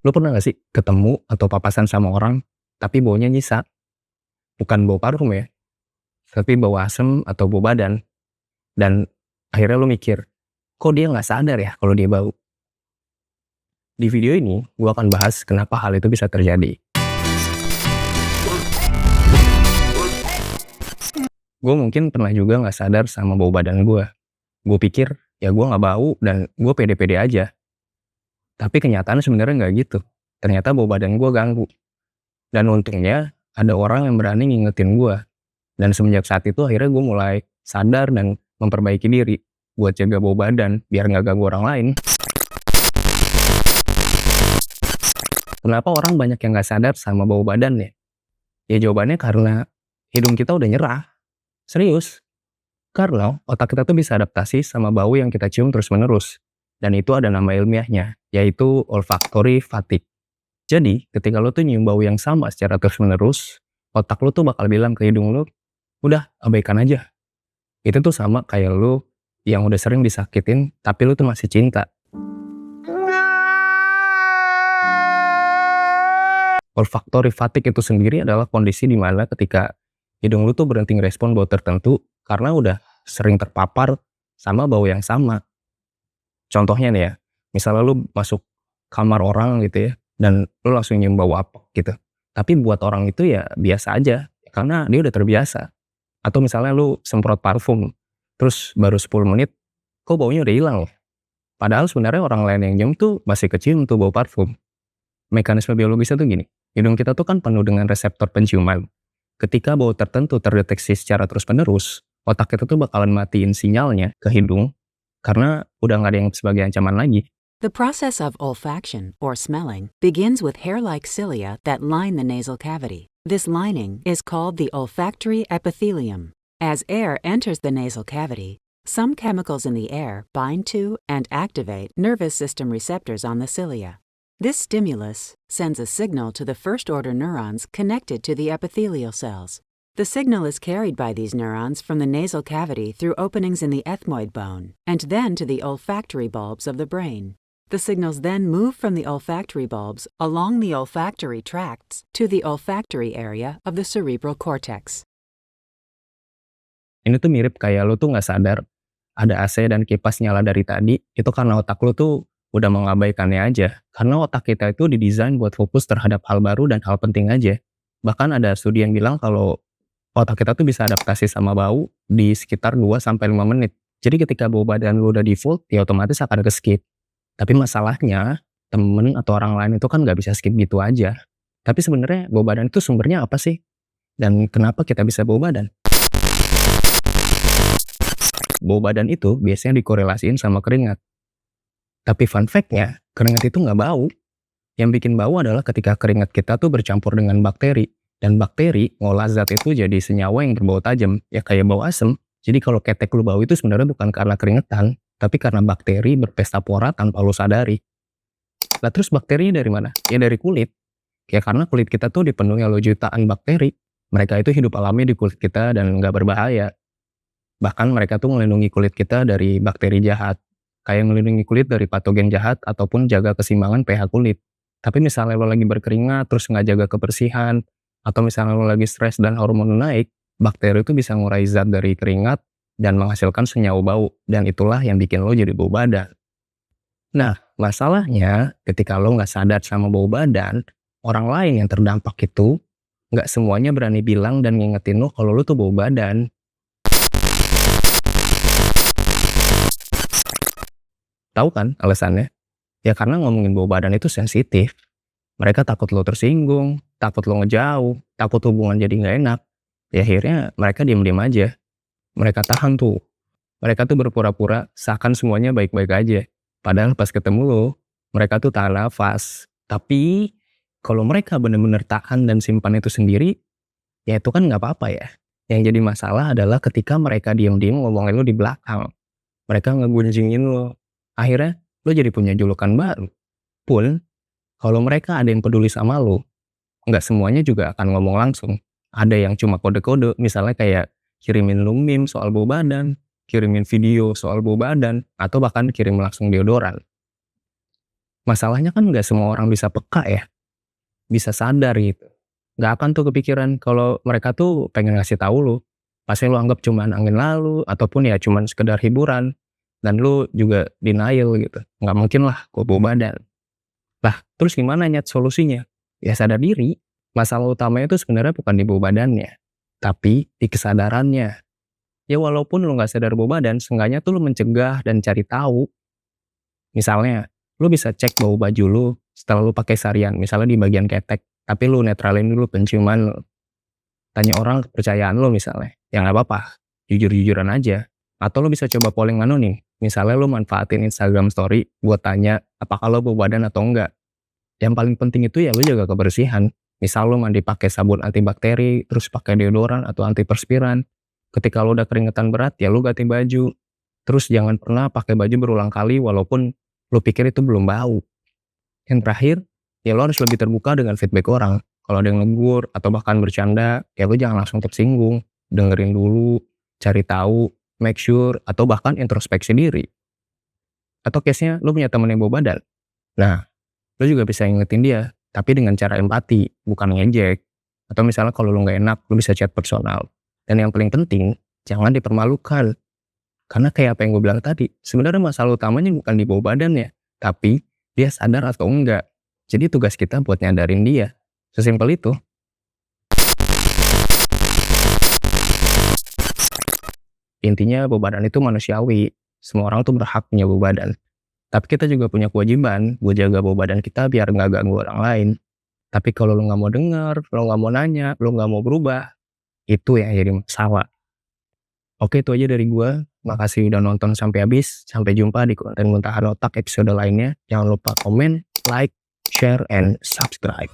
Lu pernah gak sih ketemu atau papasan sama orang, tapi baunya nyisa? Bukan bau parfum ya, tapi bau asem atau bau badan. Dan akhirnya lu mikir, kok dia gak sadar ya kalau dia bau? Di video ini, gue akan bahas kenapa hal itu bisa terjadi. Gue mungkin pernah juga gak sadar sama bau badan gue. Gue pikir, ya gue gak bau dan gue pede-pede aja. Tapi kenyataan sebenarnya gak gitu. Ternyata bau badan gue ganggu. Dan untungnya, ada orang yang berani ngingetin gue. Dan semenjak saat itu akhirnya gue mulai sadar dan memperbaiki diri buat jaga bau badan biar gak ganggu orang lain. Kenapa orang banyak yang gak sadar sama bau badan ya? Ya jawabannya karena hidung kita udah nyerah. Serius. Karena otak kita tuh bisa adaptasi sama bau yang kita cium terus-menerus. Dan itu ada nama ilmiahnya, yaitu olfactory fatigue. Jadi, ketika lo tuh nyium bau yang sama secara terus-menerus, otak lo tuh bakal bilang ke hidung lo, udah abaikan aja. Itu tuh sama kayak lo yang udah sering disakitin, tapi lo tuh masih cinta. Olfactory fatigue itu sendiri adalah kondisi di mana ketika hidung lo tuh berhenti ngerespon bau tertentu karena udah sering terpapar sama bau yang sama. Contohnya nih ya, misalnya lu masuk kamar orang gitu ya, dan lu langsung nyium bau apek gitu. Tapi buat orang itu ya biasa aja, karena dia udah terbiasa. Atau misalnya lu semprot parfum, terus baru 10 menit, kok baunya udah hilang ya? Padahal sebenarnya orang lain yang nyium tuh masih kecium tuh bau parfum. Mekanisme biologisnya tuh gini, hidung kita tuh kan penuh dengan reseptor penciuman. Ketika bau tertentu terdeteksi secara terus-menerus, otak kita tuh bakalan matiin sinyalnya ke hidung, karena udah nggak ada yang sebagai ancaman lagi. The process of olfaction, or smelling, begins with hair-like cilia that line the nasal cavity. This lining is called the olfactory epithelium. As air enters the nasal cavity, some chemicals in the air bind to and activate nervous system receptors on the cilia. This stimulus sends a signal to the first-order neurons connected to the epithelial cells. The signal is carried by these neurons from the nasal cavity through openings in the ethmoid bone, and then to the olfactory bulbs of the brain. The signals then move from the olfactory bulbs along the olfactory tracts to the olfactory area of the cerebral cortex. Ini tuh mirip kayak lo tuh nggak sadar ada AC dan kipas nyala dari tadi, itu karena otak lo tuh udah mengabaikannya aja. Karena otak kita itu didesain buat fokus terhadap hal baru dan hal penting aja. Bahkan ada studi yang bilang kalau otak kita tuh bisa adaptasi sama bau di sekitar 2-5 menit. Jadi ketika bau badan lu udah default, ya otomatis akan ke-skip. Tapi masalahnya, temen atau orang lain itu kan nggak bisa skip gitu aja. Tapi sebenarnya bau badan itu sumbernya apa sih? Dan kenapa kita bisa bau badan? Bau badan itu biasanya dikorelasiin sama keringat. Tapi fun fact-nya, keringat itu nggak bau. Yang bikin bau adalah ketika keringat kita tuh bercampur dengan bakteri. Dan bakteri ngolah zat itu jadi senyawa yang berbau tajam, ya kayak bau asem. Jadi kalau ketek lu bau itu sebenarnya bukan karena keringetan, tapi karena bakteri berpesta pora tanpa lu sadari. Lah terus bakterinya dari mana? Ya dari kulit. Ya karena kulit kita tuh dipenuhi oleh jutaan bakteri. Mereka itu hidup alami di kulit kita dan nggak berbahaya. Bahkan mereka tuh melindungi kulit kita dari bakteri jahat. Kayak melindungi kulit dari patogen jahat ataupun jaga keseimbangan pH kulit. Tapi misalnya lo lagi berkeringat terus nggak jaga kebersihan, atau misalnya lo lagi stres dan hormon lo naik, bakteri itu bisa ngurai zat dari keringat dan menghasilkan senyawa bau. Dan itulah yang bikin lo jadi bau badan. Nah, masalahnya ketika lo nggak sadar sama bau badan, orang lain yang terdampak itu nggak semuanya berani bilang dan ngingetin lo kalau lo tuh bau badan. Tahu kan alasannya? Ya karena ngomongin bau badan itu sensitif. Mereka takut lo tersinggung, takut lo ngejauh, takut hubungan jadi nggak enak. Ya akhirnya mereka diem-diem aja. Mereka tahan tuh. Mereka tuh berpura-pura seakan semuanya baik-baik aja. Padahal pas ketemu lo, mereka tuh tahan nafas. Tapi kalau mereka bener-bener tahan dan simpan itu sendiri, ya itu kan nggak apa-apa ya. Yang jadi masalah adalah ketika mereka diem-diem ngomongin lo di belakang. Mereka ngegunjingin lo. Akhirnya lo jadi punya julukan baru. Pun kalau mereka ada yang peduli sama lo, nggak semuanya juga akan ngomong langsung. Ada yang cuma kode-kode, misalnya kayak kirimin lu meme soal bau badan, kirimin video soal bau badan, atau bahkan kirim langsung deodoran. Masalahnya kan nggak semua orang bisa peka ya, bisa sadar gitu. Nggak akan tuh kepikiran kalau mereka tuh pengen ngasih tahu lu. Pasti lu anggap cuman angin lalu ataupun ya cuman sekedar hiburan. Dan lu juga denial gitu. Nggak mungkin lah gua bawa badan. Lah, terus gimana Nyet solusinya? Ya sadar diri. Masalah utamanya itu sebenarnya bukan di bau badannya, tapi di kesadarannya. Ya walaupun lu nggak sadar bau badan, seenggaknya tuh lu mencegah dan cari tahu. Misalnya, lu bisa cek bau baju lu setelah lu pakai seharian, misalnya di bagian ketek, tapi lu netralin dulu penciuman lu. Tanya orang kepercayaan lu misalnya, ya nggak apa-apa, jujur-jujuran aja. Atau lu bisa coba polling anonim, misalnya lu manfaatin Instagram story buat tanya apakah lo bau badan atau enggak. Yang paling penting itu ya lu jaga kebersihan. Misal lu mandi pakai sabun antibakteri, terus pakai deodoran atau antiperspiran. Ketika lu udah keringetan berat, ya lu ganti baju. Terus jangan pernah pakai baju berulang kali walaupun lu pikir itu belum bau. Yang terakhir, ya lu harus lebih terbuka dengan feedback orang. Kalau ada yang negur atau bahkan bercanda, ya lu jangan langsung tersinggung. Dengerin dulu, cari tahu, make sure, atau bahkan introspeksi diri. Atau case-nya lu punya temen yang bau badan. Nah, lu juga bisa ingetin dia, tapi dengan cara empati, bukan ngejek. Atau misalnya kalau lu nggak enak, lu bisa chat personal. Dan yang paling penting, jangan dipermalukan. Karena kayak apa yang gue bilang tadi, sebenarnya masalah utamanya bukan di bau badannya, tapi dia sadar atau enggak. Jadi tugas kita buat nyadarin dia. Sesimpel itu. Intinya bau badan itu manusiawi. Semua orang tuh berhak punya bau badan. Tapi kita juga punya kewajiban buat jaga bau badan kita biar nggak ganggu orang lain. Tapi kalau lu nggak mau denger, lu nggak mau nanya, lu nggak mau berubah, itu yang jadi masalah. Oke, itu aja dari gua. Makasih udah nonton sampai habis. Sampai jumpa di konten Muntahan Otak episode lainnya. Jangan lupa komen, like, share, and subscribe.